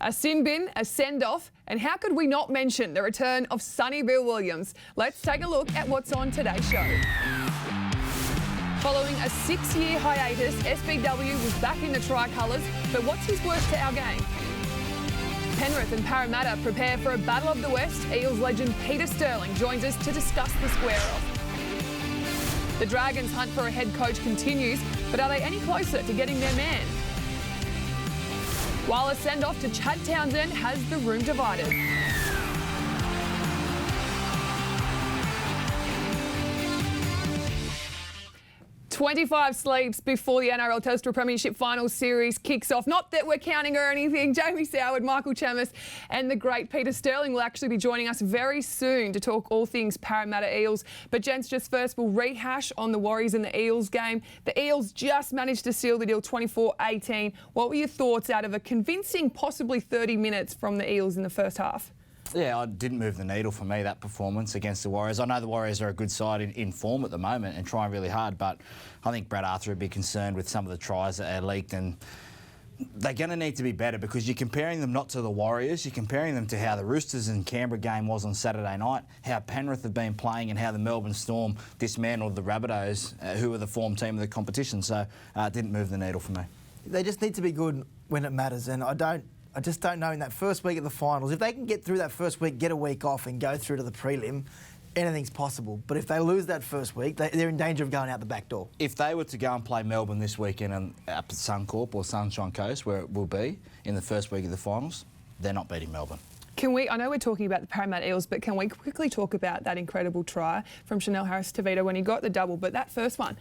A sin bin, a send-off, and how could we not mention the return of Sonny Bill Williams? Let's take a look at what's on today's show. Following a 6-year hiatus, SBW was back in the tricolours, but what's his worth to our game? Penrith and Parramatta prepare for a battle of the West. Eels legend Peter Sterling joins us to discuss the square-off. The Dragons' hunt for a head coach continues, but are they any closer to getting their man? While a send-off to Chad Townsend has the room divided. 25 sleeps before the NRL Telstra Premiership Finals Series kicks off. Not that we're counting or anything. Jamie Soward, Michael Chammas and the great Peter Sterling will actually be joining us very soon to talk all things Parramatta Eels. But gents, just first, we'll rehash on the Warriors and the Eels game. The Eels just managed to seal the deal 24-18. What were your thoughts out of a convincing possibly 30 minutes from the Eels in the first half? Yeah, it didn't move the needle for me, that performance against the Warriors. I know the Warriors are a good side in form at the moment and trying really hard, but I think Brad Arthur would be concerned with some of the tries that are leaked, and they're going to need to be better because you're comparing them not to the Warriors, you're comparing them to how the Roosters and Canberra game was on Saturday night, how Penrith have been playing and how the Melbourne Storm dismantled the Rabbitohs, who are the form team of the competition. So it didn't move the needle for me. They just need to be good when it matters, and I just don't know in that first week of the finals. If they can get through that first week, get a week off and go through to the prelim, anything's possible. But if they lose that first week, they're in danger of going out the back door. If they were to go and play Melbourne this weekend up at Suncorp or Sunshine Coast, where it will be in the first week of the finals, they're not beating Melbourne. I know we're talking about the Parramatta Eels, but can we quickly talk about that incredible try from Chanel Harris-Tavita when he got the double, but that first one?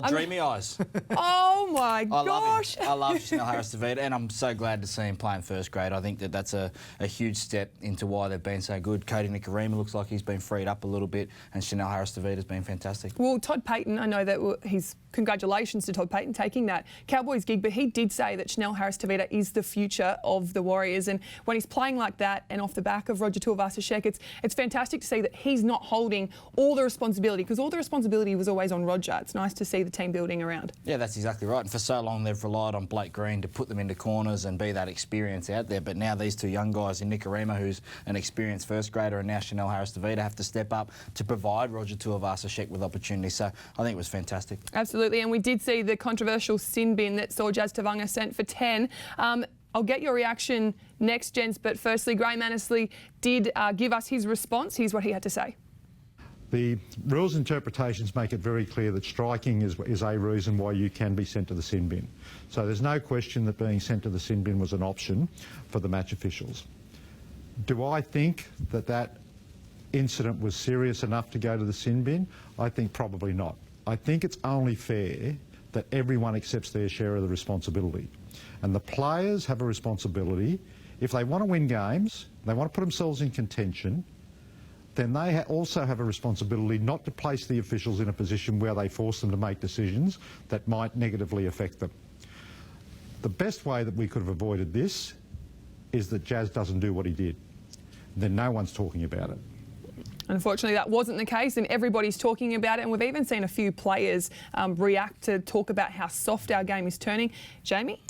Dreamy eyes. Oh my gosh. I love Chanel Harris-Tavita, and I'm so glad to see him playing first grade. I think that's a huge step into why they've been so good. Cody Nikorima looks like he's been freed up a little bit, and Chanel Harris-Tavita's been fantastic. Well, Todd Payten, I know that congratulations to Todd Payten taking that Cowboys gig, but he did say that Chanel Harris-Tavita is the future of the Warriors, and when he's playing like that and off the back of Roger Tuivasa-Sheck, it's fantastic to see that he's not holding all the responsibility, because all the responsibility was always on Roger. It's nice to see the team building around. Yeah, that's exactly right. And for so long they've relied on Blake Green to put them into corners and be that experience out there. But now these two young guys in Nikorima, who's an experienced first grader, and now Chanel Harris-Tavita have to step up to provide Roger Tuivasa-Sheck with opportunity. So I think it was fantastic. Absolutely. And we did see the controversial sin bin that saw Jazz Tavanga sent for 10. I'll get your reaction next, gents, but firstly, Graham Annesley did give us his response. Here's what he had to say. The rules interpretations make it very clear that striking is a reason why you can be sent to the sin bin. So there's no question that being sent to the sin bin was an option for the match officials. Do I think that incident was serious enough to go to the sin bin? I think probably not. I think it's only fair that everyone accepts their share of the responsibility. And the players have a responsibility. If they want to win games, they want to put themselves in contention, then they also have a responsibility not to place the officials in a position where they force them to make decisions that might negatively affect them. The best way that we could have avoided this is that Jazz doesn't do what he did. Then no one's talking about it. Unfortunately, that wasn't the case, and everybody's talking about it, and we've even seen a few players react to talk about how soft our game is turning. Jamie?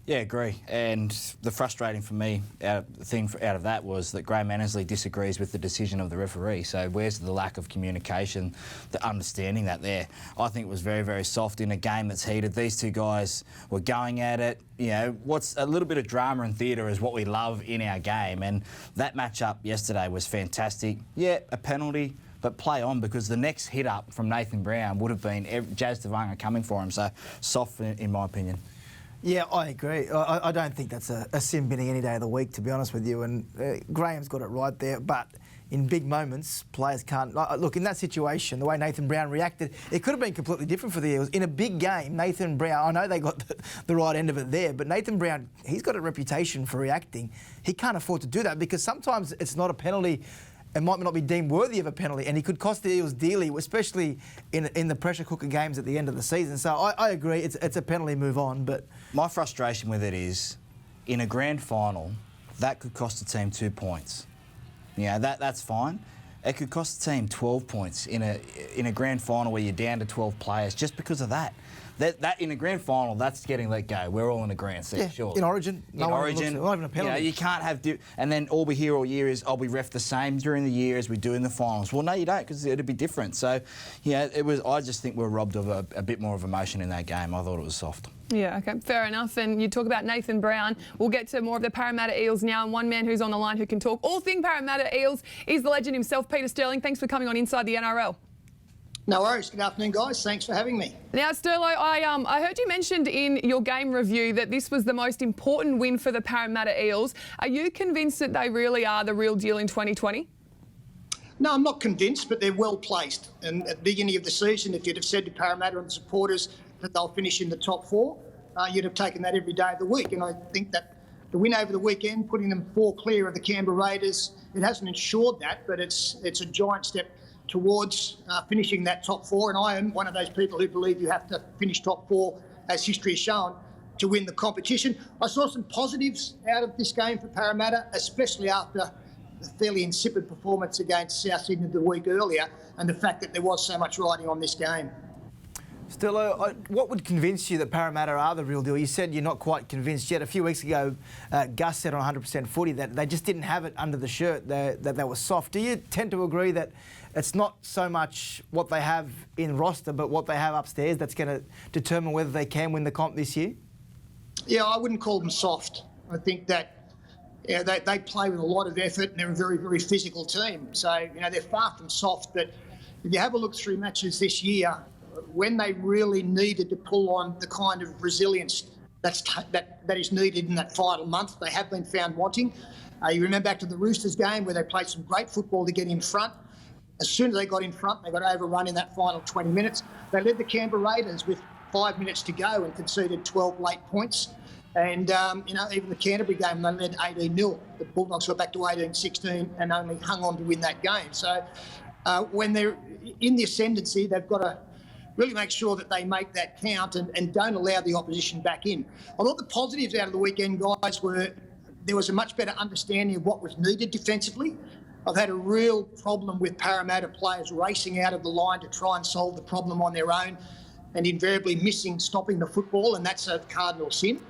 Yeah, agree. And the frustrating for me thing out of that was that Graham Annesley disagrees with the decision of the referee. So where's the lack of communication, the understanding that there? I think it was very, very soft in a game that's heated. These two guys were going at it. You know, what's a little bit of drama and theatre is what we love in our game. And that match-up yesterday was fantastic. Yeah, a penalty, but play on, because the next hit-up from Nathan Brown would have been Jazz Tavanga coming for him. So soft in my opinion. Yeah, I agree. I don't think that's a sin binning any day of the week, to be honest with you. And Graham's got it right there. But in big moments, players can't... Look, in that situation, the way Nathan Brown reacted, it could have been completely different for the Eels. In a big game, Nathan Brown, I know they got the right end of it there, but Nathan Brown, he's got a reputation for reacting. He can't afford to do that, because sometimes it's not a penalty and might not be deemed worthy of a penalty, and he could cost the Eels dearly, especially in the pressure cooker games at the end of the season. So I agree, it's a penalty, move on. But my frustration with it is, in a grand final, that could cost the team 2 points. Yeah, that's fine. It could cost the team 12 points in a grand final where you're down to 12 players just because of that. that in a grand final, that's getting let go. We're all in a grand set, sure. In Origin. In Origin. Not even a penalty. You can't have... and then all we hear all year is, we ref the same during the year as we do in the finals. Well, no, you don't, because it'd be different. So, I just think we're robbed of a bit more of emotion in that game. I thought it was soft. Yeah, okay, fair enough. And you talk about Nathan Brown. We'll get to more of the Parramatta Eels now. And one man who's on the line who can talk all thing Parramatta Eels is the legend himself, Peter Sterling. Thanks for coming on Inside the NRL. No worries. Good afternoon, guys. Thanks for having me. Now, Sterlo, I heard you mentioned in your game review that this was the most important win for the Parramatta Eels. Are you convinced that they really are the real deal in 2020? No, I'm not convinced, but they're well placed. And at the beginning of the season, if you'd have said to Parramatta and the supporters that they'll finish in the top 4, you'd have taken that every day of the week. And I think that the win over the weekend, putting them 4 clear of the Canberra Raiders, it hasn't ensured that, but it's a giant step towards finishing that top 4. And I am one of those people who believe you have to finish top 4, as history has shown, to win the competition. I saw some positives out of this game for Parramatta, especially after the fairly insipid performance against South Sydney the week earlier, and the fact that there was so much riding on this game. Stello, what would convince you that Parramatta are the real deal? You said you're not quite convinced yet. A few weeks ago, Gus said on 100% footy that they just didn't have it under the shirt, that they were soft. Do you tend to agree that it's not so much what they have in roster, but what they have upstairs that's going to determine whether they can win the comp this year? Yeah, I wouldn't call them soft. I think that they play with a lot of effort, and they're a very, very physical team. So, they're far from soft. But if you have a look through matches this year, when they really needed to pull on the kind of resilience that is needed in that final month, they have been found wanting. You remember back to the Roosters game where they played some great football to get in front. As soon as they got in front, they got overrun in that final 20 minutes. They led the Canberra Raiders with 5 minutes to go and conceded 12 late points. And, even the Canterbury game, they led 18-0. The Bulldogs got back to 18-16 and only hung on to win that game. So when they're in the ascendancy, they've got to really make sure that they make that count and don't allow the opposition back in. I thought the positives out of the weekend, guys, were there was a much better understanding of what was needed defensively. I've had a real problem with Parramatta players racing out of the line to try and solve the problem on their own and invariably stopping the football, and that's a cardinal sin.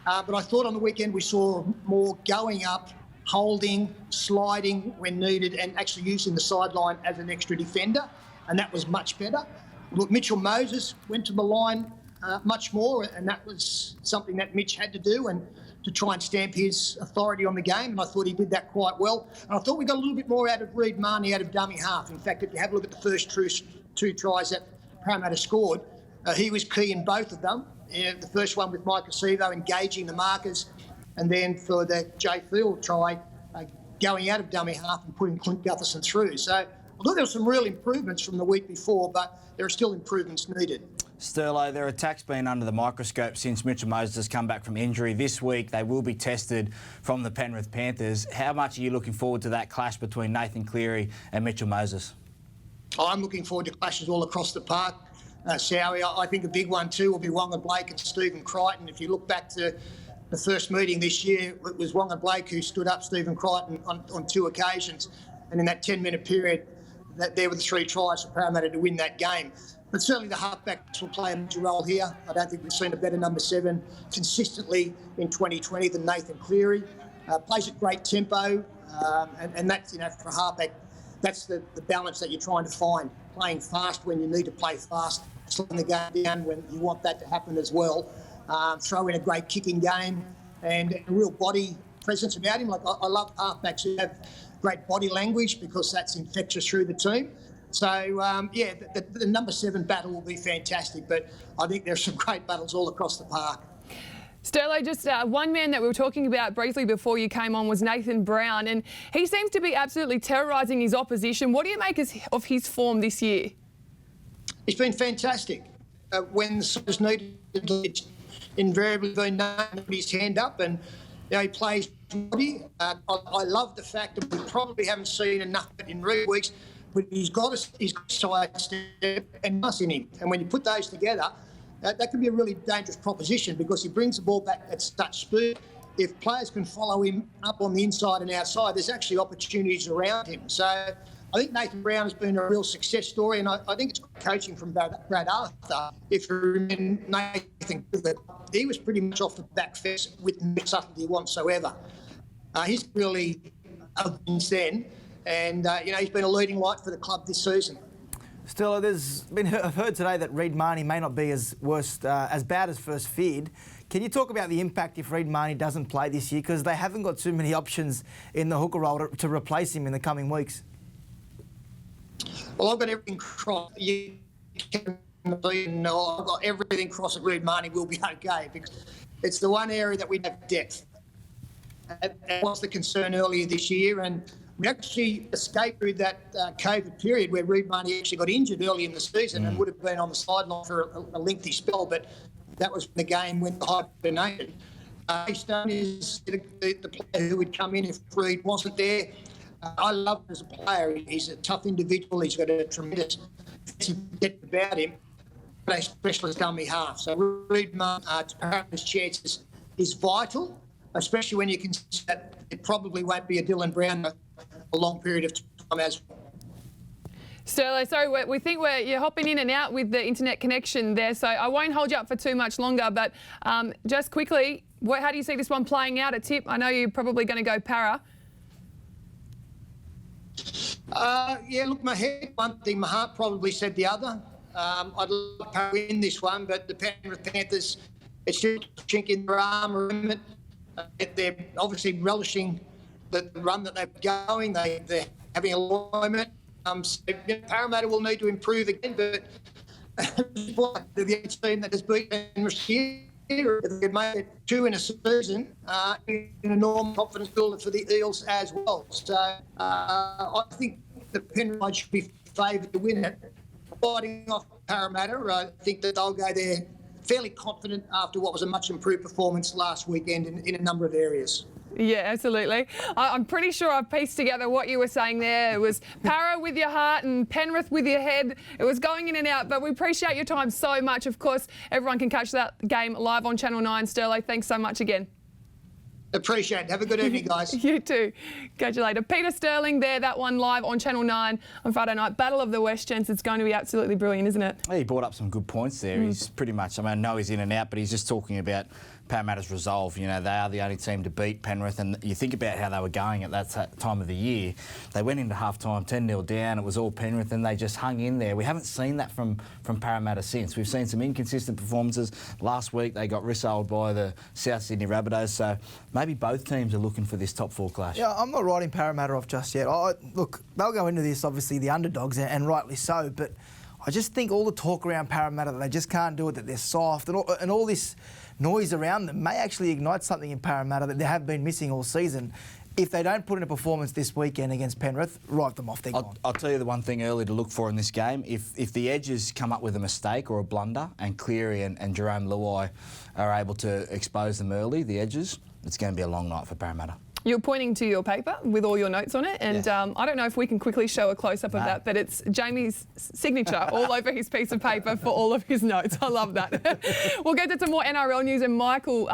But I thought on the weekend we saw more going up, holding, sliding when needed, and actually using the sideline as an extra defender, and that was much better. Look, Mitchell Moses went to the line much more, and that was something that Mitch had to do, and to try and stamp his authority on the game, and I thought he did that quite well. And I thought we got a little bit more out of Reid Marnie out of dummy half. In fact, if you have a look at the first 2 tries that Parramatta scored, he was key in both of them. The first one with Mike Acevo engaging the markers, and then for the Jay Field try, going out of dummy half and putting Clint Gutherson through. So I thought there were some real improvements from the week before, but there are still improvements needed. Sterlo, their attack's been under the microscope since Mitchell Moses has come back from injury. This week they will be tested from the Penrith Panthers. How much are you looking forward to that clash between Nathan Cleary and Mitchell Moses? I'm looking forward to clashes all across the park, Sowie. I think a big one too will be Wonga Blake and Stephen Crichton. If you look back to the first meeting this year, it was Wonga Blake who stood up Stephen Crichton on 2 occasions, and in that 10-minute period, there were the 3 tries for Parramatta to win that game. But certainly the halfbacks will play a major role here. I don't think we've seen a better number 7 consistently in 2020 than Nathan Cleary. Plays at great tempo, and that's, for a halfback, that's the balance that you're trying to find. Playing fast when you need to play fast, slowing the game down when you want that to happen as well. Throw in a great kicking game and a real body presence about him. Like I love halfbacks who have great body language because that's infectious through the team. So, the number 7 battle will be fantastic, but I think there's some great battles all across the park. Sterlo, just one man that we were talking about briefly before you came on was Nathan Brown, and he seems to be absolutely terrorising his opposition. What do you make of his form this year? He's been fantastic. When the service needed, it's invariably been known to put his hand up, and he plays body. I love the fact that we probably haven't seen enough in recent weeks, but he's got his side step and us in him. And when you put those together, that can be a really dangerous proposition because he brings the ball back at such speed. If players can follow him up on the inside and outside, there's actually opportunities around him. So I think Nathan Brown has been a real success story, and I think it's coaching from Brad Arthur. If you remember Nathan, he was pretty much off the back fence with no subtlety whatsoever. He's really since then, and he's been a leading light for the club this season. Still, I've heard today that Reid Marnie may not be as bad as first feared. Can you talk about the impact if Reid Marnie doesn't play this year? Because they haven't got too many options in the hooker role to replace him in the coming weeks. Well, I've got everything crossed. I've got everything crossed that Reid Marnie will be okay, because it's the one area that we have depth. And was the concern earlier this year, and we actually escaped through that COVID period where Reid Marnie actually got injured early in the season and would have been on the sideline for a lengthy spell, but that was when the game went hibernated. Stone is the player who would come in if Reid wasn't there. I love him as a player. He's a tough individual. He's got a tremendous get about him. But a specialist dummy half. So Reid Marnie's chances is vital, especially when you consider that it probably won't be a Dylan Brown a long period of time as well. Sterlo, sorry, we think you're hopping in and out with the internet connection there, so I won't hold you up for too much longer, but just quickly, how do you see this one playing out at tip? I know you're probably going to go para. Look, my head one thing, my heart probably said the other. I'd love to win this one, but the Penrith Panthers, it's just a chink in their armour. They're obviously relishing the run that they're going. They're having alignment. Parramatta will need to improve again, but the team that has beaten Penrith here, if they made it 2 in a season, in a normal confidence builder for the Eels as well. So I think the Penrith should be favoured to win it. Fighting off Parramatta, I think that they'll go there fairly confident after what was a much improved performance last weekend in a number of areas. Yeah, absolutely. I'm pretty sure I've pieced together what you were saying there. It was Para with your heart and Penrith with your head. It was going in and out, but we appreciate your time so much. Of course, everyone can catch that game live on Channel 9. Sterlo, thanks so much again. Appreciate it. Have a good evening, guys. You too. Catch you later. Peter Sterling there, that one live on Channel 9 on Friday night. Battle of the West, gents. It's going to be absolutely brilliant, isn't it? He brought up some good points there. He's pretty much, I know he's in and out, but he's just talking about Parramatta's resolve. They are the only team to beat Penrith, and you think about how they were going at that time of the year. They went into half-time 10-0 down. It was all Penrith, and they just hung in there. We haven't seen that from Parramatta since. We've seen some inconsistent performances. Last week, they got rissoled by the South Sydney Rabbitohs, so maybe both teams are looking for this top 4 clash. Yeah, I'm not writing Parramatta off just yet. Look, they'll go into this, obviously, the underdogs, and rightly so, but I just think all the talk around Parramatta that they just can't do it, that they're soft, and all this noise around them may actually ignite something in Parramatta that they have been missing all season. If they don't put in a performance this weekend against Penrith, write them off. They're gone. I'll tell you the one thing early to look for in this game. If the Edges come up with a mistake or a blunder, and Cleary and Jerome Luai are able to expose them early, the Edges, it's going to be a long night for Parramatta. You're pointing to your paper with all your notes on it, and I don't know if we can quickly show a close-up of that, but it's Jamie's signature all over his piece of paper for all of his notes. I love that. We'll get to some more NRL news, and Michael,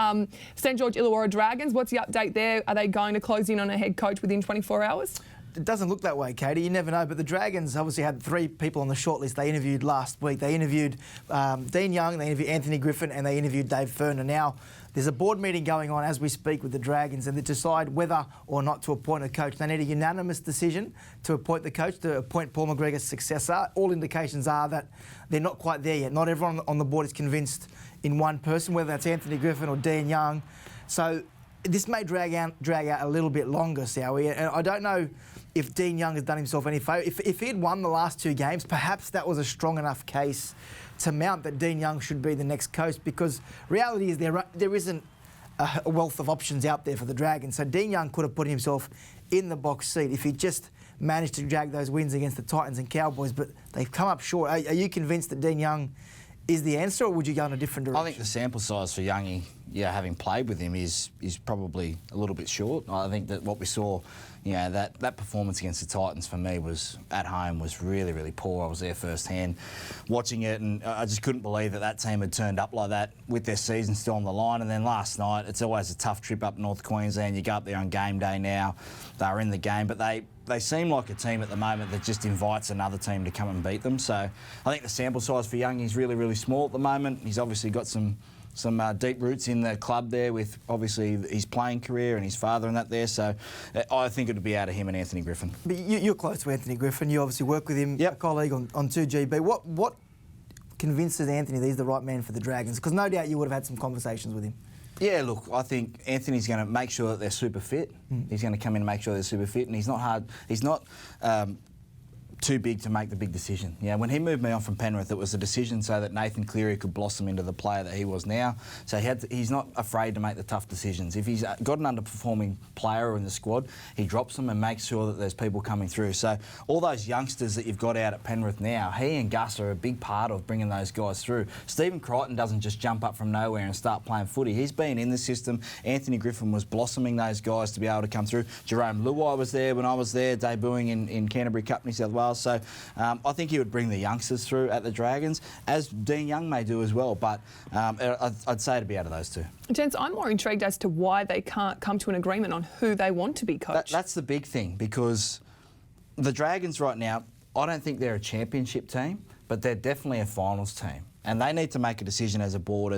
St George Illawarra Dragons, what's the update there? Are they going to close in on a head coach within 24 hours? It doesn't look that way, Katie. You never know. But the Dragons obviously had 3 people on the shortlist they interviewed last week. They interviewed Dean Young, they interviewed Anthony Griffin, and they interviewed Dave Fern. And now there's a board meeting going on as we speak with the Dragons, and they decide whether or not to appoint a coach. They need a unanimous decision to appoint the coach, to appoint Paul McGregor's successor. All indications are that they're not quite there yet. Not everyone on the board is convinced in one person, whether that's Anthony Griffin or Dean Young. So this may drag out a little bit longer, Sowie. And I don't know if Dean Young has done himself any favour. If he had won the last 2 games, perhaps that was a strong enough case to mount that Dean Young should be the next coach, because reality is there isn't a wealth of options out there for the Dragons. So Dean Young could have put himself in the box seat if he just managed to drag those wins against the Titans and Cowboys, but they've come up short. Are you convinced that Dean Young is the answer, or would you go in a different direction? I think the sample size for Youngie having played with him, is probably a little bit short. I think that what we saw, that performance against the Titans for me was at home was really, really poor. I was there firsthand watching it, and I just couldn't believe that team had turned up like that with their season still on the line. And then last night, it's always a tough trip up North Queensland. You go up there on game day now, they're in the game, but they seem like a team at the moment that just invites another team to come and beat them. So I think the sample size for Young is really, really small at the moment. He's obviously got some deep roots in the club there with obviously his playing career and his father and that there. So I think it would be out of him and Anthony Griffin. But you're close to Anthony Griffin. You obviously work with him, a colleague on 2GB. What convinces Anthony that he's the right man for the Dragons? Because no doubt you would have had some conversations with him. Yeah, look, I think Anthony's going to make sure that they're super fit. He's going to come in and make sure they're super fit, and he's not too big to make the big decision. When he moved me on from Penrith, it was a decision so that Nathan Cleary could blossom into the player that he was now. So he's not afraid to make the tough decisions. If he's got an underperforming player in the squad, he drops them and makes sure that there's people coming through. So all those youngsters that you've got out at Penrith now, he and Gus are a big part of bringing those guys through. Stephen Crichton doesn't just jump up from nowhere and start playing footy. He's been in the system. Anthony Griffin was blossoming those guys to be able to come through. Jerome Luai was there when I was there, debuting in Canterbury Cup, New South Wales. So I think he would bring the youngsters through at the Dragons, as Dean Young may do as well. But I'd say it'd be out of those two. Gents, I'm more intrigued as to why they can't come to an agreement on who they want to be coach. That's the big thing, because the Dragons right now, I don't think they're a championship team, but they're definitely a finals team. And they need to make a decision as a board.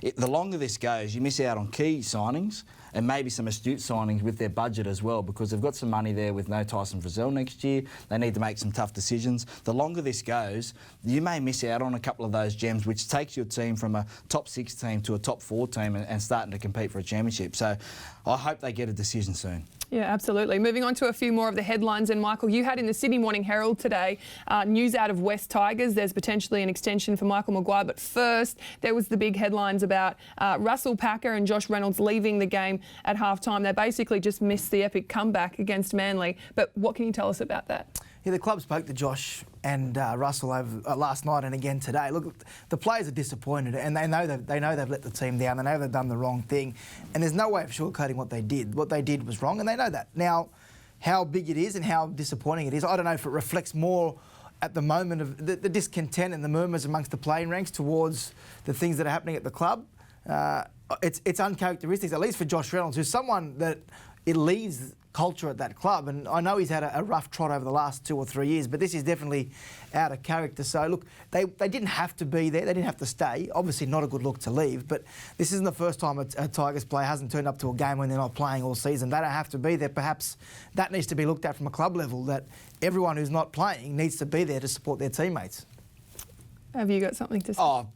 The longer this goes, you miss out on key signings and maybe some astute signings with their budget as well, because they've got some money there with no Tyson Frizzell next year. They need to make some tough decisions. The longer this goes, you may miss out on a couple of those gems, which takes your team from a top 6 team to a top 4 team and starting to compete for a championship. So I hope they get a decision soon. Yeah, absolutely. Moving on to a few more of the headlines. And Michael, you had in the Sydney Morning Herald today news out of West Tigers. There's potentially an extension for Michael Maguire. But first, there was the big headlines about Russell Packer and Josh Reynolds leaving the game at halftime. They basically just missed the epic comeback against Manly. But what can you tell us about that? Yeah, the club spoke to Josh and Russell over last night and again today. Look, the players are disappointed, and they know they've let the team down. They know they've done the wrong thing, and there's no way of shortcutting what they did. What they did was wrong, and they know that. Now, how big it is and how disappointing it is, I don't know if it reflects more at the moment of the discontent and the murmurs amongst the playing ranks towards the things that are happening at the club. It's uncharacteristic, at least for Josh Reynolds, who's someone that it leads culture at that club, and I know he's had a rough trot over the last 2 or 3 years, but this is definitely out of character. So look, they didn't have to be there, they didn't have to stay. Obviously not a good look to leave, but this isn't the first time a Tigers player hasn't turned up to a game when they're not playing all season. They don't have to be there. Perhaps that needs to be looked at from a club level, that everyone who's not playing needs to be there to support their teammates. Have you got something to say? Oh,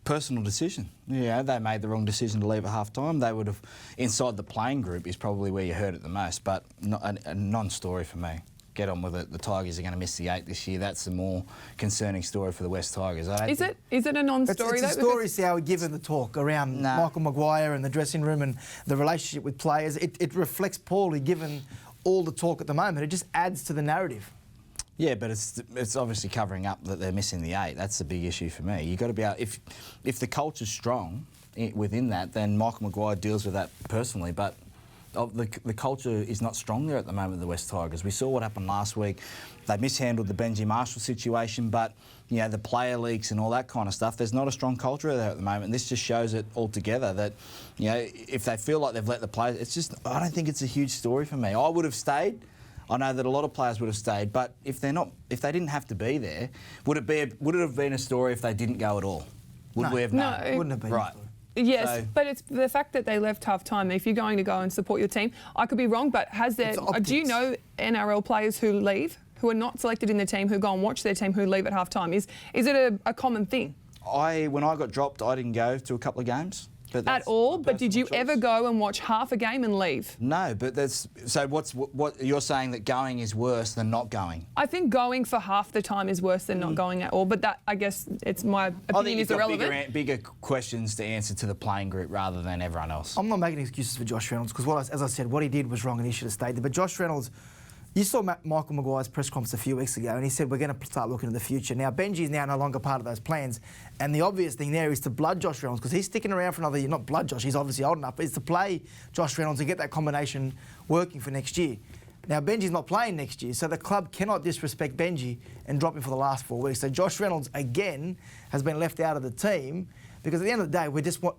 personal decision. Yeah, they made the wrong decision to leave at half-time. They would have, inside the playing group is probably where you heard it the most, but a non-story for me. Get on with it. The Tigers are going to miss the 8 this year. That's the more concerning story for the West Tigers. Is it a non-story? It's a story, see how we given the talk around Michael Maguire and the dressing room and the relationship with players. It reflects poorly given all the talk at the moment. It just adds to the narrative. Yeah, but it's obviously covering up that they're missing the 8. That's the big issue for me. You've got to be able, if the culture's strong within that, then Michael Maguire deals with that personally. But the culture is not strong there at the moment of the West Tigers. We saw what happened last week. They mishandled the Benji Marshall situation, but the player leaks and all that kind of stuff. There's not a strong culture there at the moment. And this just shows it altogether that if they feel like they've let the players, I don't think it's a huge story for me. I would have stayed. I know that a lot of players would have stayed, but if they didn't have to be there, would it have been a story if they didn't go at all? Would we have known? No, it wouldn't have been. Right. Yes, but it's the fact that they left half-time. If you're going to go and support your team, I could be wrong, but do you know NRL players who leave, who are not selected in the team, who go and watch their team, who leave at half-time? Is it a common thing? When I got dropped, I didn't go to a couple of games. At all? But did you ever go and watch half a game and leave? No, but what you're saying, that going is worse than not going? I think going for half the time is worse than not going at all, but that, I guess, it's my opinion is irrelevant. I think bigger questions to answer to the playing group rather than everyone else. I'm not making excuses for Josh Reynolds because, as I said, what he did was wrong and he should have stayed there. But Josh Reynolds, You saw Michael Maguire's press conference a few weeks ago, and he said we're going to start looking at the future. Now, Benji is now no longer part of those plans, and the obvious thing there is to blood Josh Reynolds, because he's sticking around for another year. Not blood Josh, he's obviously old enough, but it's to play Josh Reynolds and get that combination working for next year. Now, Benji's not playing next year, so the club cannot disrespect Benji and drop him for the last 4 weeks. So Josh Reynolds, again, has been left out of the team, because at the end of the day,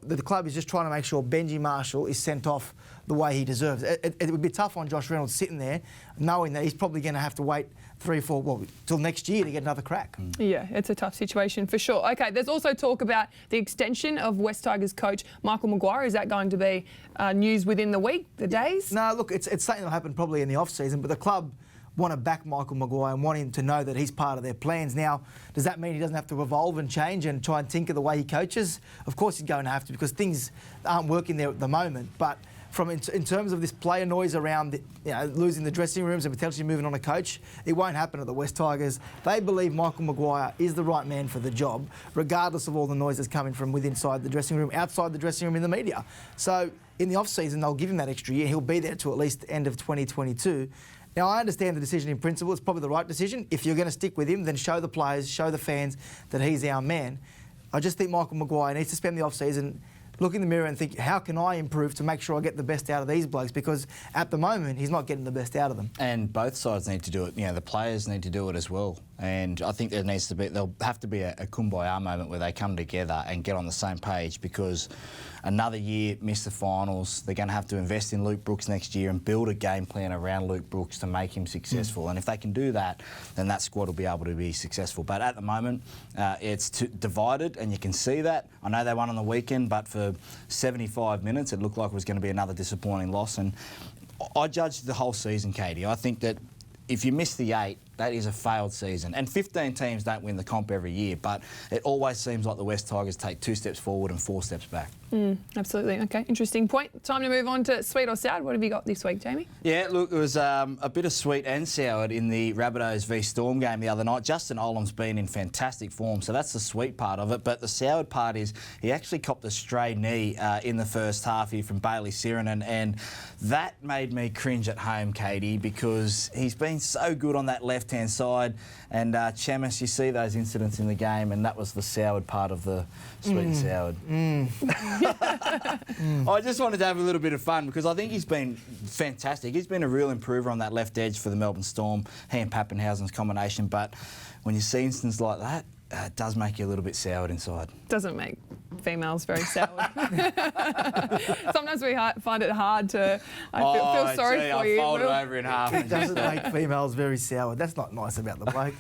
the club is just trying to make sure Benji Marshall is sent off the way he deserves. It would be tough on Josh Reynolds sitting there, knowing that he's probably going to have to wait 3 or 4, till next year to get another crack. Yeah, it's a tough situation for sure. Okay, there's also talk about the extension of West Tigers coach Michael Maguire. Is that going to be news within the week, the days? No, look, it's something that'll happen probably in the off-season, but the club want to back Michael Maguire and want him to know that he's part of their plans. Now, does that mean he doesn't have to evolve and change and try and tinker the way he coaches? Of course he's going to have to, because things aren't working there at the moment. But in terms of this player noise around losing the dressing rooms and potentially moving on a coach, it won't happen at the West Tigers. They believe Michael Maguire is the right man for the job, regardless of all the noise that's coming from inside the dressing room, outside the dressing room, in the media. So in the off-season, they'll give him that extra year. He'll be there to at least the end of 2022. Now, I understand the decision in principle. It's probably the right decision. If you're going to stick with him, then show the players, show the fans that he's our man. I just think Michael Maguire needs to spend the off-season, look in the mirror and think, how can I improve to make sure I get the best out of these blokes? Because at the moment, he's not getting the best out of them. And both sides need to do it. The players need to do it as well. And I think there'll have to be a kumbaya moment where they come together and get on the same page, because another year, miss the finals. They're going to have to invest in Luke Brooks next year and build a game plan around Luke Brooks to make him successful. And if they can do that, then that squad will be able to be successful. But at the moment, it's divided, and you can see that. I know they won on the weekend, but for 75 minutes, it looked like it was going to be another disappointing loss. And I judged the whole season, Katie. I think that if you miss the 8, that is a failed season. And 15 teams don't win the comp every year, but it always seems like the West Tigers take 2 steps forward and 4 steps back. Absolutely. Okay, interesting point. Time to move on to sweet or sour. What have you got this week, Jamie? Yeah, look, it was a bit of sweet and sour in the Rabbitohs v Storm game the other night. Justin Olam's been in fantastic form, so that's the sweet part of it. But the sour part is he actually copped a stray knee in the first half here from Bailey Sirinen, and that made me cringe at home, Katie, because he's been so good on that left-hand side. And Chamis, you see those incidents in the game, and that was the soured part of the sweet and soured. I just wanted to have a little bit of fun, because I think he's been fantastic. He's been a real improver on that left edge for the Melbourne Storm, he and Pappenhausen's combination. But when you see instances like that, it does make you a little bit soured inside. Doesn't make females very sour. Sometimes we find it hard to feel sorry for you. I fold it over in half. It doesn't make females very sour. That's not nice about the bloke.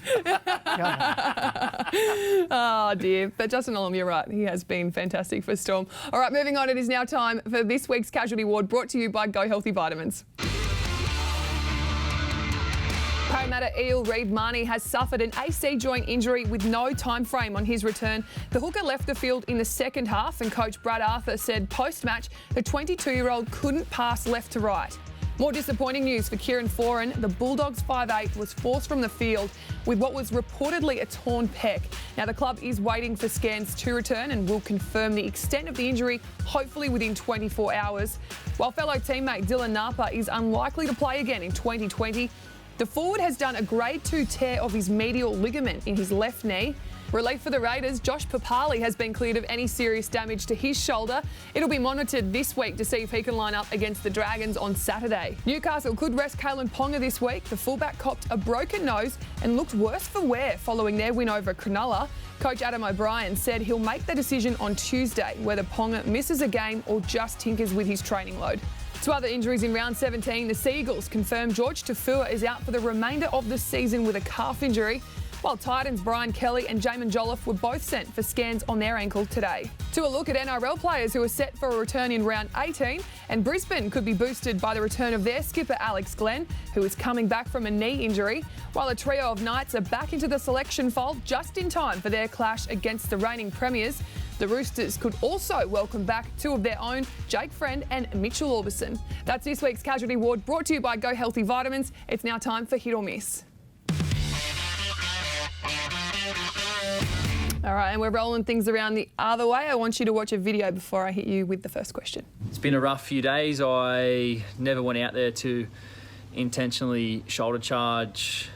Oh dear. But Justin Olam, you're right. He has been fantastic for Storm. All right, moving on. It is now time for this week's Casualty Ward, brought to you by Go Healthy Vitamins. Parramatta eel Reid Marnie has suffered an AC joint injury with no time frame on his return. The hooker left the field in the second half, and coach Brad Arthur said post-match the 22-year-old couldn't pass left to right. More disappointing news for Kieran Foran. The Bulldogs 5'8" was forced from the field with what was reportedly a torn pec. Now, the club is waiting for scans to return and will confirm the extent of the injury, hopefully within 24 hours. While fellow teammate Dylan Napa is unlikely to play again in 2020, the forward has done a grade 2 tear of his medial ligament in his left knee. Relief for the Raiders, Josh Papali has been cleared of any serious damage to his shoulder. It'll be monitored this week to see if he can line up against the Dragons on Saturday. Newcastle could rest Kalen Ponga this week. The fullback copped a broken nose and looked worse for wear following their win over Cronulla. Coach Adam O'Brien said he'll make the decision on Tuesday whether Ponga misses a game or just tinkers with his training load. To other injuries in round 17, the Seagulls confirmed George Tafua is out for the remainder of the season with a calf injury, while Titans Brian Kelly and Jamin Jolliffe were both sent for scans on their ankle today. To a look at NRL players who are set for a return in round 18, and Brisbane could be boosted by the return of their skipper Alex Glenn, who is coming back from a knee injury, while a trio of Knights are back into the selection fold just in time for their clash against the reigning premiers. The Roosters could also welcome back 2 of their own, Jake Friend and Mitchell Orbison. That's this week's Casualty Ward, brought to you by Go Healthy Vitamins. It's now time for Hit or Miss. All right, and we're rolling things around the other way. I want you to watch a video before I hit you with the first question. It's been a rough few days. I never went out there to intentionally shoulder charge.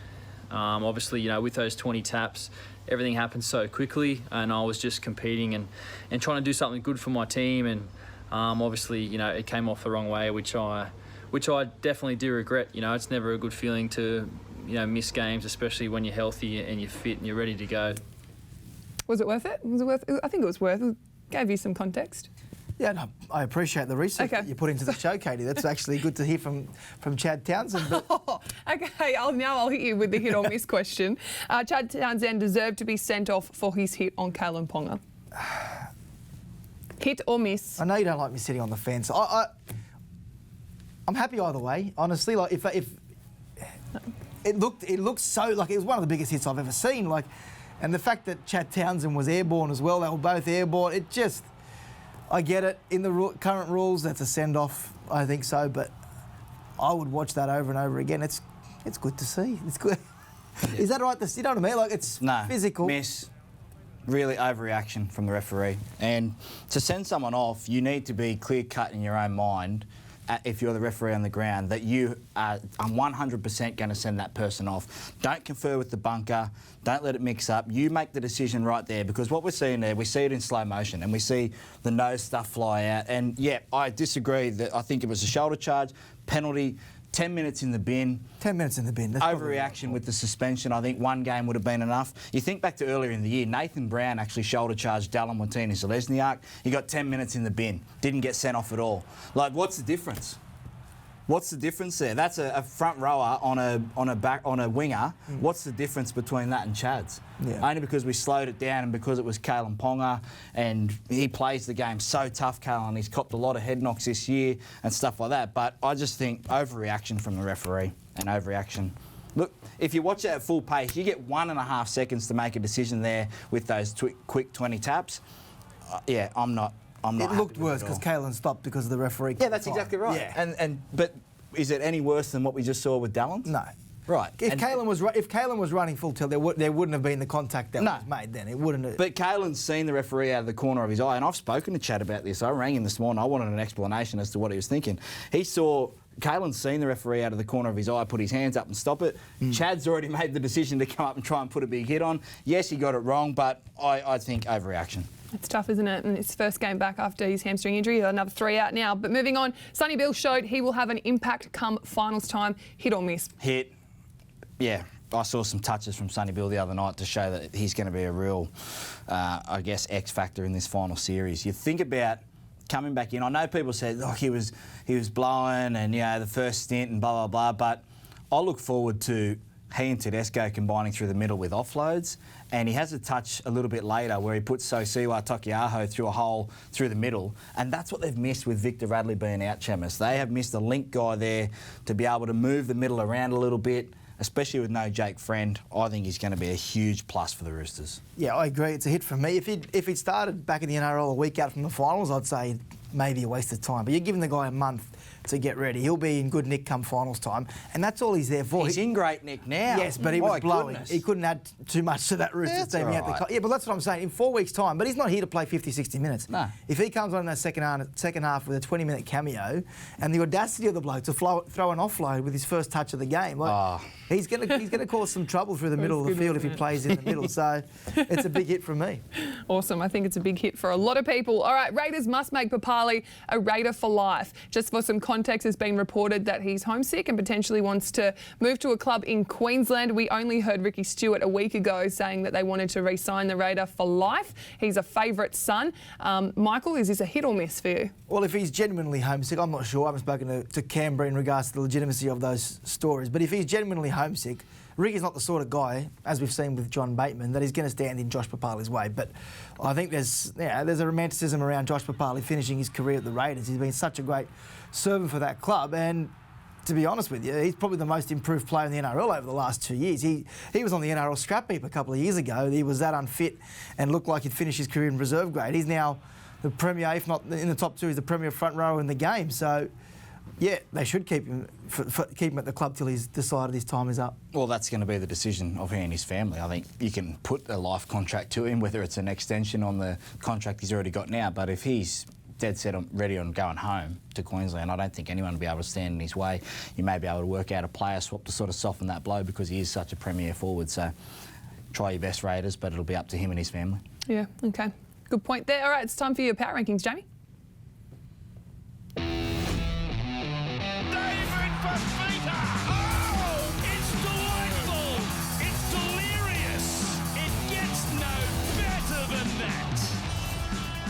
Obviously, with those 20 taps, everything happened so quickly, and I was just competing and trying to do something good for my team, and obviously, it came off the wrong way, which I definitely do regret. It's never a good feeling to, miss games, especially when you're healthy and you're fit and you're ready to go. Was it worth it? I think it was worth it. Gave you some context. Yeah, no, I appreciate the research that you put into the show, Katie. That's actually good to hear from Chad Townsend. But Okay, I'll hit you with the hit or miss question. Chad Townsend deserved to be sent off for his hit on Kalen Ponga. Hit or miss? I know you don't like me sitting on the fence. I'm happy either way, honestly. Like if it looked so like it was one of the biggest hits I've ever seen. And the fact that Chad Townsend was airborne as well, they were both airborne. It just, I get it. In the current rules, that's a send-off. I think so, but I would watch that over and over again. It's good to see. It's good. Yeah. Is that right? You know what I mean? Like it's physical. Miss. Really overreaction from the referee. And to send someone off, you need to be clear-cut in your own mind, if you're the referee on the ground, that you are 100% going to send that person off. Don't confer with the bunker. Don't let it mix up. You make the decision right there, because what we're seeing there, we see it in slow motion and we see the nose stuff fly out. And, yeah, I disagree that I think it was a shoulder charge, penalty, 10 minutes in the bin. 10 minutes in the bin. That's overreaction with the suspension. I think one game would have been enough. You think back to earlier in the year, Nathan Brown actually shoulder charged Dallin Watini-Zelezniak. He got 10 minutes in the bin. Didn't get sent off at all. Like, what's the difference? What's the difference there? That's a front rower on a winger. What's the difference between that and Chad's? Yeah. Only because we slowed it down and because it was Kalen Ponga, and he plays the game so tough, Kalen. He's copped a lot of head knocks this year and stuff like that. But I just think overreaction from the referee and overreaction. Look, if you watch it at full pace, you get 1.5 seconds to make a decision there with those quick 20 taps. Yeah, I'm not. It looked worse because Kalen stopped because of the referee. Yeah, that's exactly right. Yeah. But is it any worse than what we just saw with Dallin? No. Right. If Kalen was running full tilt, there wouldn't have been the contact that was made then. It wouldn't have. But Kalen's seen the referee out of the corner of his eye, and I've spoken to Chad about this. I rang him this morning. I wanted an explanation as to what he was thinking. Kalen's seen the referee out of the corner of his eye, put his hands up and stop it. Chad's already made the decision to come up and try and put a big hit on. Yes, he got it wrong, but I think overreaction. It's tough, isn't it? And it's first game back after his hamstring injury. Another 3 out now. But moving on, Sonny Bill showed he will have an impact come finals time. Hit or miss? Hit. Yeah. I saw some touches from Sonny Bill the other night to show that he's going to be a real, X factor in this final series. You think about coming back in. I know people said, he was blowing and, the first stint and blah, blah, blah. But I look forward to he and Tedesco combining through the middle with offloads, and he has a touch a little bit later where he puts Sosiwa Takiaho through a hole through the middle, and that's what they've missed with Victor Radley being out, Chemis. They have missed a link guy there to be able to move the middle around a little bit, especially with no Jake Friend. I think he's going to be a huge plus for the Roosters. Yeah, I agree. It's a hit for me. If he'd started back in the NRL a week out from the finals, I'd say maybe a waste of time. But you're giving the guy a month to get ready. He'll be in good nick come finals time, and that's all he's there for. He's in great nick now. Yes, but he was blowing. Goodness. He couldn't add too much to that Roosters team. Right. Yeah, but that's what I'm saying. In 4 weeks' time, but he's not here to play 50, 60 minutes. No. If he comes on in that second half with a 20-minute cameo, and the audacity of the bloke to throw an offload with his first touch of the game, he's going to cause some trouble through the middle of the field if he plays in the middle. So it's a big hit from me. Awesome. I think it's a big hit for a lot of people. All right, Raiders must make Papali a Raider for life. Just for some context, it's been reported that he's homesick and potentially wants to move to a club in Queensland. We only heard Ricky Stewart a week ago saying that they wanted to re-sign the Raider for life. He's a favourite son. Michael, is this a hit or miss for you? Well, if he's genuinely homesick, I'm not sure. I haven't spoken to Canberra in regards to the legitimacy of those stories. But if he's genuinely homesick, Ricky's not the sort of guy, as we've seen with John Bateman, that is going to stand in Josh Papali's way. But I think there's a romanticism around Josh Papali finishing his career at the Raiders. He's been such a great servant for that club, and to be honest with you, he's probably the most improved player in the NRL over the last 2 years. He was on the NRL scrap heap a couple of years ago. He was that unfit and looked like he'd finished his career in reserve grade. He's now the premier, if not in the top two, he's the premier front rower in the game. So, yeah, they should keep him at the club till he's decided his time is up. Well, that's going to be the decision of he and his family. I think you can put a life contract to him, whether it's an extension on the contract he's already got now. But if he's dead set on, ready on going home to Queensland. I don't think anyone will be able to stand in his way. You may be able to work out a player swap to sort of soften that blow because he is such a premier forward. So try your best, Raiders, but it'll be up to him and his family. Yeah, okay. Good point there. All right, it's time for your power rankings, Jamie.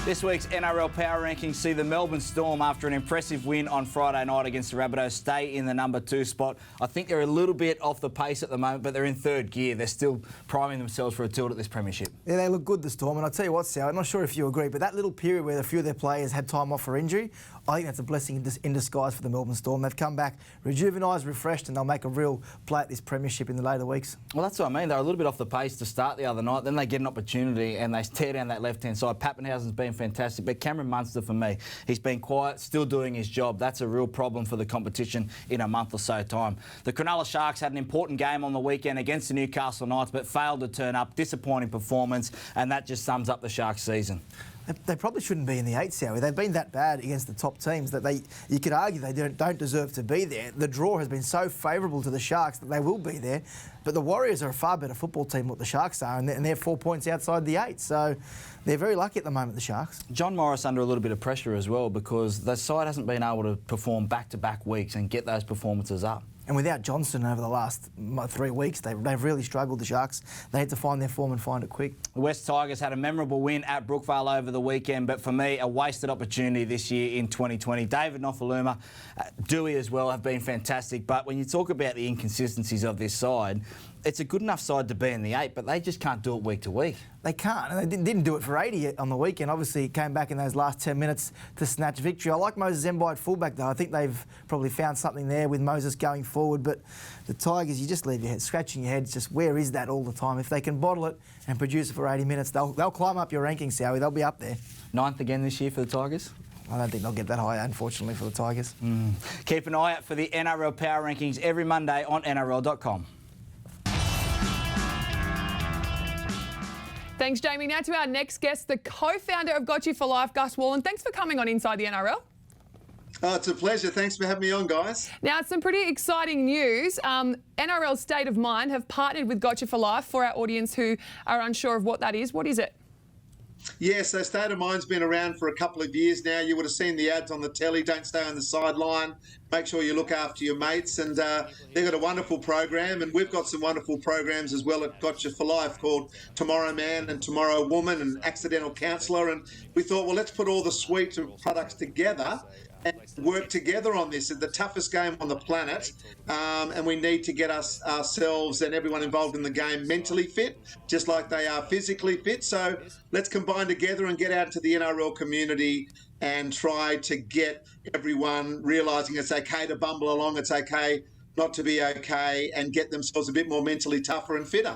This week's NRL Power Rankings see the Melbourne Storm, after an impressive win on Friday night against the Rabbitohs, stay in the number 2 spot. I think they're a little bit off the pace at the moment, but they're in third gear. They're still priming themselves for a tilt at this premiership. Yeah, they look good, the Storm. And I'll tell you what, Sal, I'm not sure if you agree, but that little period where a few of their players had time off for injury, I think that's a blessing in disguise for the Melbourne Storm. They've come back rejuvenised, refreshed, and they'll make a real play at this premiership in the later weeks. Well, that's what I mean. They're a little bit off the pace to start the other night. Then they get an opportunity and they tear down that left-hand side. Pappenhausen's been fantastic, but Cameron Munster, for me, he's been quiet, still doing his job. That's a real problem for the competition in a month or so time. The Cronulla Sharks had an important game on the weekend against the Newcastle Knights, but failed to turn up. Disappointing performance, and that just sums up the Sharks' season. They probably shouldn't be in the 8, Sowie. They've been that bad against the top teams that you could argue they don't deserve to be there. The draw has been so favourable to the Sharks that they will be there. But the Warriors are a far better football team than what the Sharks are, and they're 4 points outside the 8. So they're very lucky at the moment, the Sharks. John Morris under a little bit of pressure as well, because the side hasn't been able to perform back-to-back weeks and get those performances up. And without Johnson over the last 3 weeks, they've really struggled, the Sharks. They had to find their form and find it quick. The West Tigers had a memorable win at Brookvale over the weekend, but for me, a wasted opportunity this year in 2020. David Nofaluma, Dewey as well have been fantastic, but when you talk about the inconsistencies of this side, it's a good enough side to be in the 8, but they just can't do it week to week. They can't, and they didn't do it for 80 on the weekend. Obviously, it came back in those last 10 minutes to snatch victory. I like Moses Mbye at fullback, though. I think they've probably found something there with Moses going forward, but the Tigers, you just leave your head scratching your head, just where is that all the time? If they can bottle it and produce it for 80 minutes, they'll climb up your rankings, Sowie. They'll be up there. 9th again this year for the Tigers? I don't think they'll get that high, unfortunately, for the Tigers. Keep an eye out for the NRL Power Rankings every Monday on NRL.com. Thanks, Jamie. Now to our next guest, the co-founder of Got You for Life, Gus Wallen. Thanks for coming on Inside the NRL. Oh, it's a pleasure. Thanks for having me on, guys. Now, it's some pretty exciting news. NRL State of Mind have partnered with Got You for Life. For our audience who are unsure of what that is, what is it? Yeah, so State of Mind's been around for a couple of years now. You would have seen the ads on the telly. Don't stay on the sideline. Make sure you look after your mates. And they've got a wonderful program. And we've got some wonderful programs as well at Got You for Life called Tomorrow Man and Tomorrow Woman and Accidental Counsellor. And we thought, well, let's put all the suite of products together and work together on this. It's the toughest game on the planet, and we need to get ourselves and everyone involved in the game mentally fit, just like they are physically fit. So let's combine together and get out to the NRL community and try to get everyone realising it's okay to bumble along, it's okay not to be okay, and get themselves a bit more mentally tougher and fitter.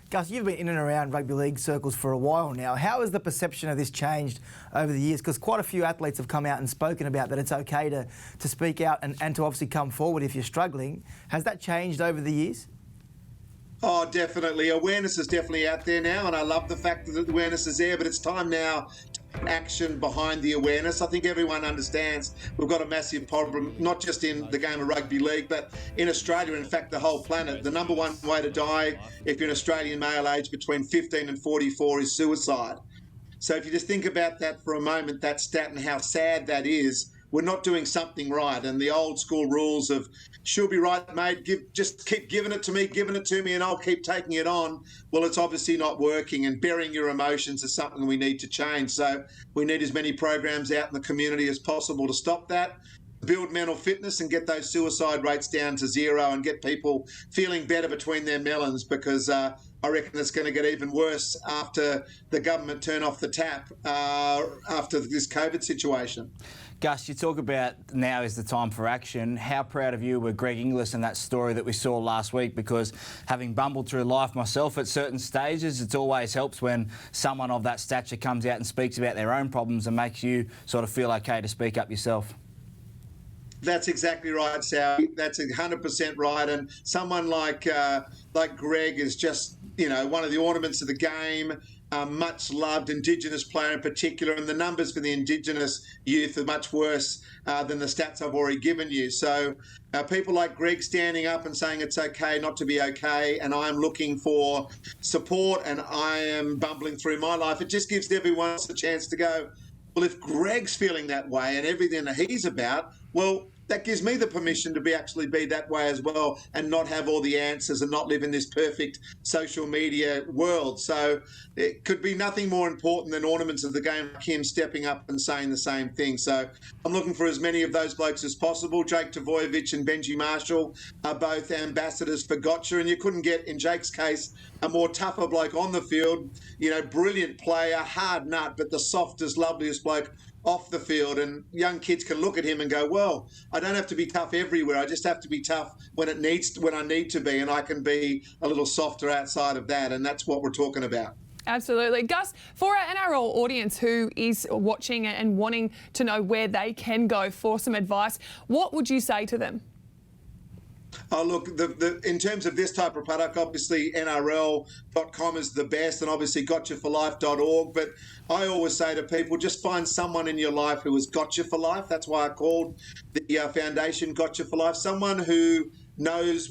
Gus, you've been in and around rugby league circles for a while now. How has the perception of this changed over the years? Because quite a few athletes have come out and spoken about that it's okay to speak out and to obviously come forward if you're struggling. Has that changed over the years? Oh, definitely. Awareness is definitely out there now, and I love the fact that the awareness is there, but it's time now to action behind the awareness. I think everyone understands we've got a massive problem, not just in the game of rugby league, but in Australia, in fact, the whole planet. The number one way to die if you're an Australian male aged between 15 and 44 is suicide. So if you just think about that for a moment, that stat and how sad that is, we're not doing something right. And the old school rules of, she'll be right, mate, just keep giving it to me, and I'll keep taking it on. Well, it's obviously not working, and burying your emotions is something we need to change. So we need as many programs out in the community as possible to stop that, build mental fitness and get those suicide rates down to zero and get people feeling better between their melons, because I reckon it's going to get even worse after the government turn off the tap after this COVID situation. Gus, you talk about now is the time for action. How proud of you were Greg Inglis and that story that we saw last week? Because having bumbled through life myself at certain stages, it always helps when someone of that stature comes out and speaks about their own problems and makes you sort of feel okay to speak up yourself. That's exactly right, Sal. That's 100% right. And someone like Greg is just, one of the ornaments of the game. much loved Indigenous player in particular, and the numbers for the Indigenous youth are much worse than the stats I've already given you. So people like Greg standing up and saying it's okay not to be okay, and I'm looking for support and I am bumbling through my life, it just gives everyone else a chance to go, well, if Greg's feeling that way and everything that he's about, well, that gives me the permission to actually be that way as well and not have all the answers and not live in this perfect social media world. So it could be nothing more important than ornaments of the game like him stepping up and saying the same thing. So I'm looking for as many of those blokes as possible. Jake Tavoyevich and Benji Marshall are both ambassadors for Gotcha, and you couldn't get, in Jake's case, a more tougher bloke on the field. You know, brilliant player, hard nut, but the softest, loveliest bloke off the field, and young kids can look at him and go, well, I don't have to be tough everywhere. I just have to be tough when I need to be, and I can be a little softer outside of that, and that's what we're talking about. Absolutely. Gus, for our NRL audience who is watching and wanting to know where they can go for some advice, what would you say to them? Oh, look, in terms of this type of product, obviously NRL.com is the best, and obviously gotchaforlife.org. But I always say to people, just find someone in your life who has Gotcha for Life. That's why I called the foundation Gotcha for Life. Someone who knows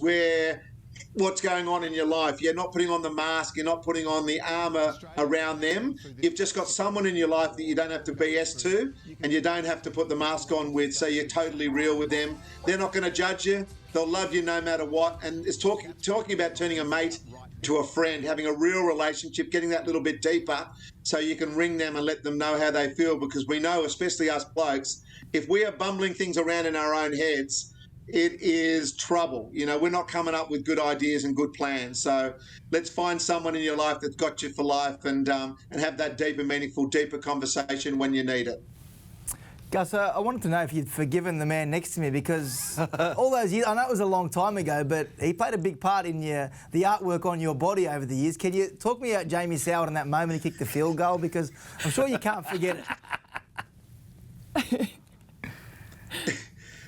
what's going on in your life. You're not putting on the mask. You're not putting on the armour around them. You've just got someone in your life that you don't have to BS to, and you don't have to put the mask on with, so you're totally real with them. They're not going to judge you. They'll love you no matter what. And it's talking about turning a mate to a friend, having a real relationship, getting that little bit deeper so you can ring them and let them know how they feel, because we know, especially us blokes, if we are bumbling things around in our own heads, it is trouble. You know, we're not coming up with good ideas and good plans. So let's find someone in your life that's got you for life, and have that deeper, meaningful, deeper conversation when you need it. Gus, I wanted to know if you'd forgiven the man next to me, because all those years, I know it was a long time ago, but he played a big part in the artwork on your body over the years. Can you talk me about Jamie Soward and that moment he kicked the field goal? Because I'm sure you can't forget it.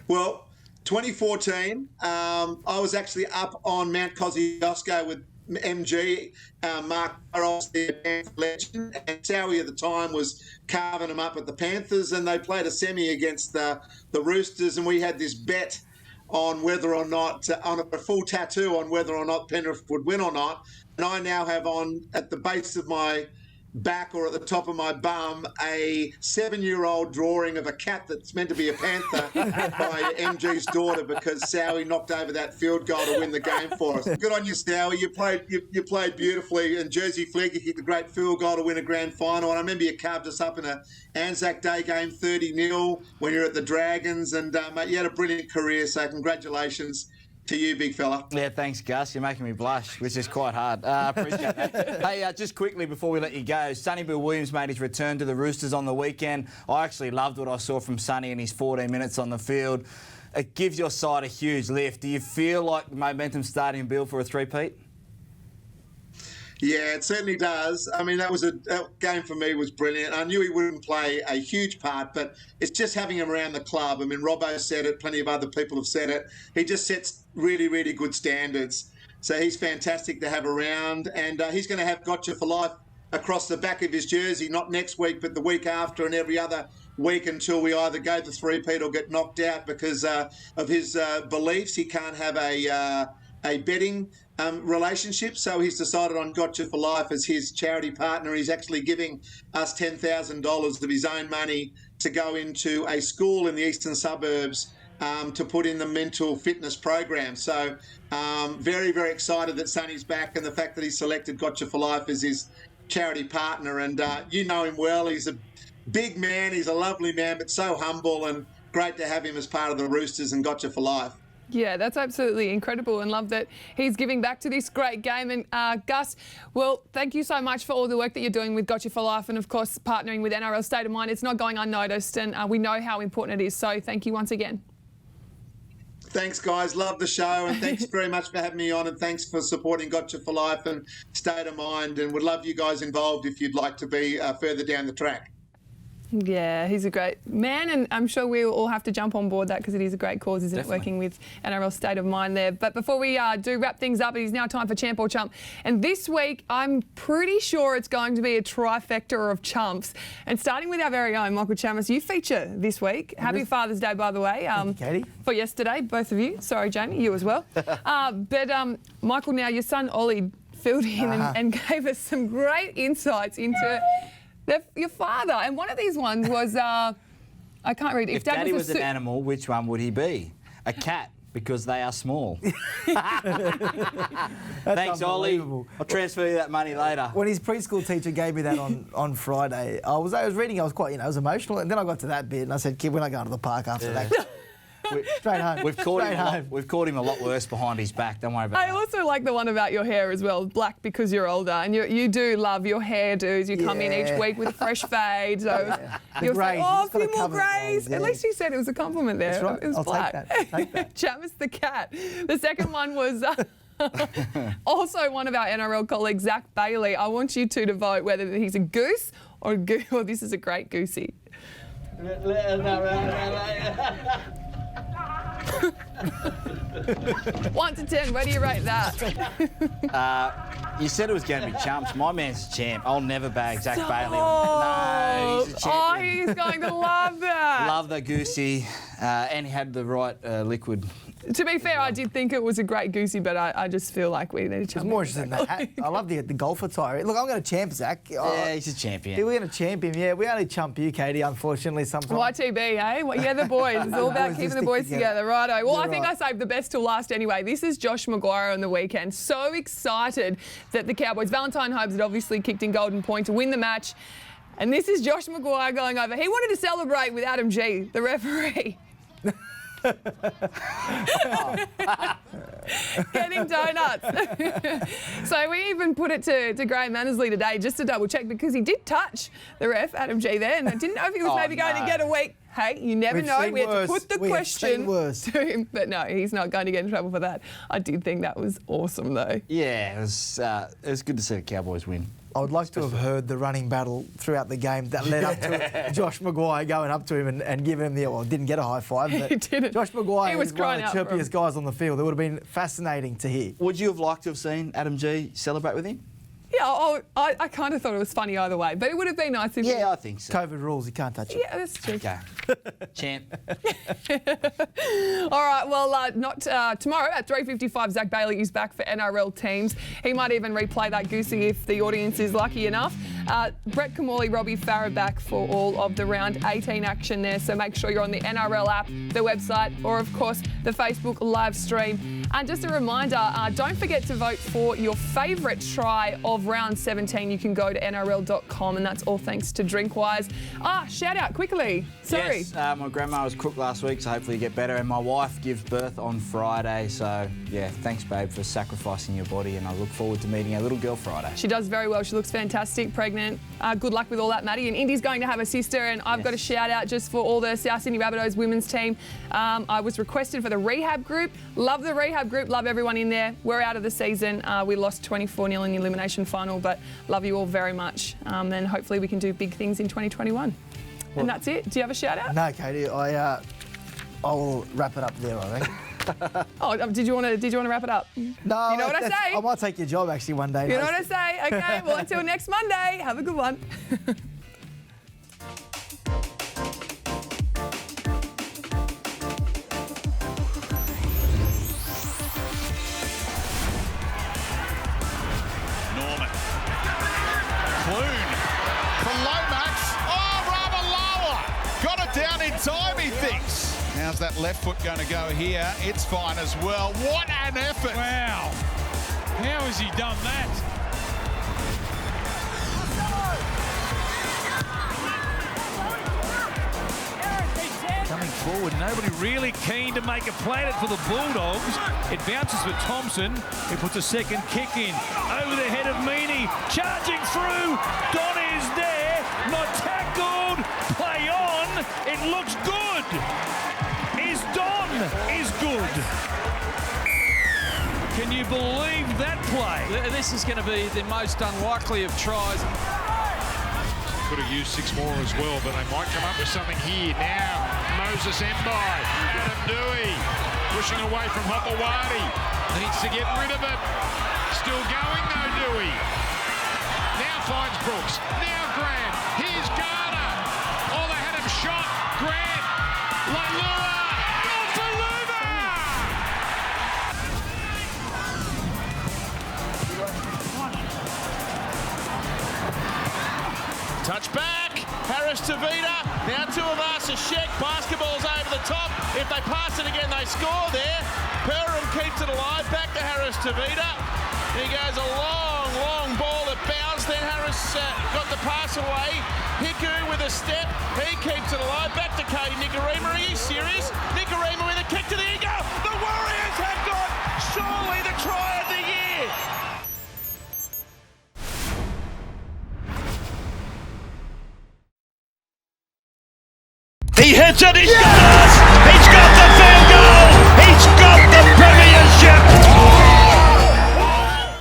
Well, 2014, I was actually up on Mount Kosciuszko with MG, Mark Burrows, the Panther legend, and Sowie at the time was carving them up at the Panthers, and they played a semi against the Roosters, and we had this bet on whether or not, on a full tattoo on whether or not Penrith would win or not. And I now have on, at the base of my back or at the top of my bum, a 7-year-old drawing of a cat that's meant to be a panther by MG's daughter, because Sowie knocked over that field goal to win the game for us. Good on you, Sowie. You played beautifully, and Jersey Flegg kicked a great field goal to win a grand final. And I remember you carved us up in a Anzac Day game 30-0 when you're at the Dragons, and mate, you had a brilliant career, so congratulations to you, big fella. Yeah, thanks, Gus. You're making me blush, which is quite hard. Appreciate that. Hey, just quickly before we let you go, Sonny Bill Williams made his return to the Roosters on the weekend. I actually loved what I saw from Sonny in his 14 minutes on the field. It gives your side a huge lift. Do you feel like the momentum's starting to build for a three-peat? Yeah, it certainly does. I mean, that game for me was brilliant. I knew he wouldn't play a huge part, but it's just having him around the club. I mean, Robbo said it, plenty of other people have said it. He just sets really, really good standards. So he's fantastic to have around, and he's going to have Gotcha for Life across the back of his jersey, not next week, but the week after and every other week until we either go to three-peat or get knocked out because of his beliefs. He can't have a betting relationship, so he's decided on Gotcha for Life as his charity partner. He's actually giving us $10,000 of his own money to go into a school in the eastern suburbs to put in the mental fitness program. So very, very excited that Sonny's back, and the fact that he's selected Gotcha for Life as his charity partner. And you know him well. He's a big man. He's a lovely man, but so humble, and great to have him as part of the Roosters and Gotcha for Life. Yeah, that's absolutely incredible, and love that he's giving back to this great game. And Gus, well, thank you so much for all the work that you're doing with Gotcha for Life, and of course partnering with NRL State of Mind. It's not going unnoticed, and we know how important it is. So thank you once again. Thanks, guys. Love the show, and thanks very much for having me on, and thanks for supporting Gotcha for Life and State of Mind, and would love you guys involved if you'd like to be further down the track. Yeah, he's a great man, and I'm sure we'll all have to jump on board that because it is a great cause, isn't Definitely. it, working with NRL State of Mind there. But before we do wrap things up, it is now time for Champ or Chump. And this week, I'm pretty sure it's going to be a trifecta of chumps. And starting with our very own Michael Chammas, you feature this week. Happy Father's Day, by the way. Thank you, Katie. For yesterday, both of you. Sorry, Jamie, you as well. But Michael, now your son Ollie filled in and gave us some great insights into your father. And one of these ones was, I can't read. If Daddy was an animal, which one would he be? A cat, because they are small. Thanks, Ollie. I'll transfer you that money later. When his preschool teacher gave me that on Friday, I was reading. I was quite, I was emotional, and then I got to that bit, and I said, "Kid, we're not going to the park after that." Straight home. We've caught him a lot worse behind his back. Don't worry about I that. also like the one about your hair as well, black because you're older, and you do love your hairdos. You come in each week with a fresh fade, so you'll say, "Oh, a few more greys." At least you said it was a compliment there. That's right. It was I'll black. take that. Chammas the cat. The second one was also one of our NRL colleagues, Zach Bailey. I want you two to vote whether he's a goose or this is a great goosey. 1 to 10, where do you rate that? You said it was going to be chumps. My man's a champ. I'll never bag Zach Bailey. No, he's a champion. Oh, he's going to love that. Love the goosey, and he had the right liquid. To be fair, I did think it was a great goosey, but I just feel like we need to It's chump more him. interesting than that. I love the golf attire. Look, I'm going to champ Zach. Yeah, he's a champion. We're going to champ him. Yeah, we only chump you, Katie. Unfortunately, sometimes. YTB, eh? Well, yeah, the boys. It's all about Boys keeping just the stick boys together. together. Righto. Well, You're I think right. I saved the best till last anyway. This is Josh Maguire on the weekend. So excited that the Cowboys, Valentine Holmes had obviously kicked in golden point to win the match. And this is Josh Maguire going over. He wanted to celebrate with Adam G, the referee. Getting donuts. So we even put it to Graham Annesley today just to double check because he did touch the ref, Adam G, there, and I didn't know if he was maybe going to get a week. Hey, you never We've know. seen We had to worse. put the We have question seen worse. to him, but no, he's not going to get in trouble for that. I did think that was awesome though. Yeah, it was good to see the Cowboys win. I would like to have heard the running battle throughout the game that led up to Josh Maguire going up to him and giving him didn't get a high five, but He didn't. Josh Maguire He was is one crying of the out for him. chirpiest guys on the field. It would have been fascinating to hear. Would you have liked to have seen Adam G celebrate with him? Yeah, I kind of thought it was funny either way, but it would have been nice if Yeah, I think so. COVID rules, you can't touch it. Yeah, that's true. Okay. Champ. All right, well, not tomorrow at 3:55, Zach Bailey is back for NRL teams. He might even replay that goosey if the audience is lucky enough. Brett Kamali, Robbie Farah back for all of the round 18 action there, so make sure you're on the NRL app, the website, or of course the Facebook live stream. And just a reminder, don't forget to vote for your favourite try of round 17. You can go to nrl.com, and that's all thanks to Drinkwise. Shout out quickly. Sorry. Yes, my grandma was cooked last week, so hopefully you get better. And my wife gives birth on Friday, so yeah, thanks, babe, for sacrificing your body. And I look forward to meeting our little girl Friday. She does very well. She looks fantastic, pregnant. Good luck with all that, Maddie. And Indy's going to have a sister, and I've got a shout out just for all the South Sydney Rabbitohs women's team. I was requested for the rehab group. Love the rehab group. Love everyone in there. We're out of the season. We lost 24-0 in the elimination final, but love you all very much. And hopefully we can do big things in 2021. And that's it. Do you have a shout out? No, Katie, I will wrap it up there, I think. Oh, did you want to wrap it up? No, You know what I say? I might take your job actually one day. You know what I say? Okay, well, until next Monday, have a good one. Norman. Clune for Lomax. Oh, rather lower. Got it down in time, he thinks. How's that left foot going to go here? It's fine as well. What an effort. Wow. How has he done that? Coming forward, nobody really keen to make a play at it for the Bulldogs. It bounces for Thompson. He puts a second kick in. Over the head of Meany. Charging through. Don is there. Not tackled. Play on. It looks good. Don is good. Can you believe that play? This is going to be the most unlikely of tries. could have used 6 more as well, but they might come up with something here. Now, Moses Mbai, Adam Dewey, pushing away from Hopewadi. Needs to get rid of it. Still going though, Dewey. Now finds Brooks. Now Grant. Here's Garner. Oh, they had him shot. Grant. Lailua. Oh, for Luma! Touch back. Harris Tavita. Now to Avasa Sheck. Basketball's over the top. If they pass it again, they score there. Perham keeps it alive. Back to Harris Tavita. He goes a long, long ball that bounced. Then Harris got the pass away. Hiku with a step. He keeps it alive. Back to Cody Nicarima. Are you serious? Nicarima with a kick to the ego. The Warriors have got surely the try of the year. He hits it. He's got it.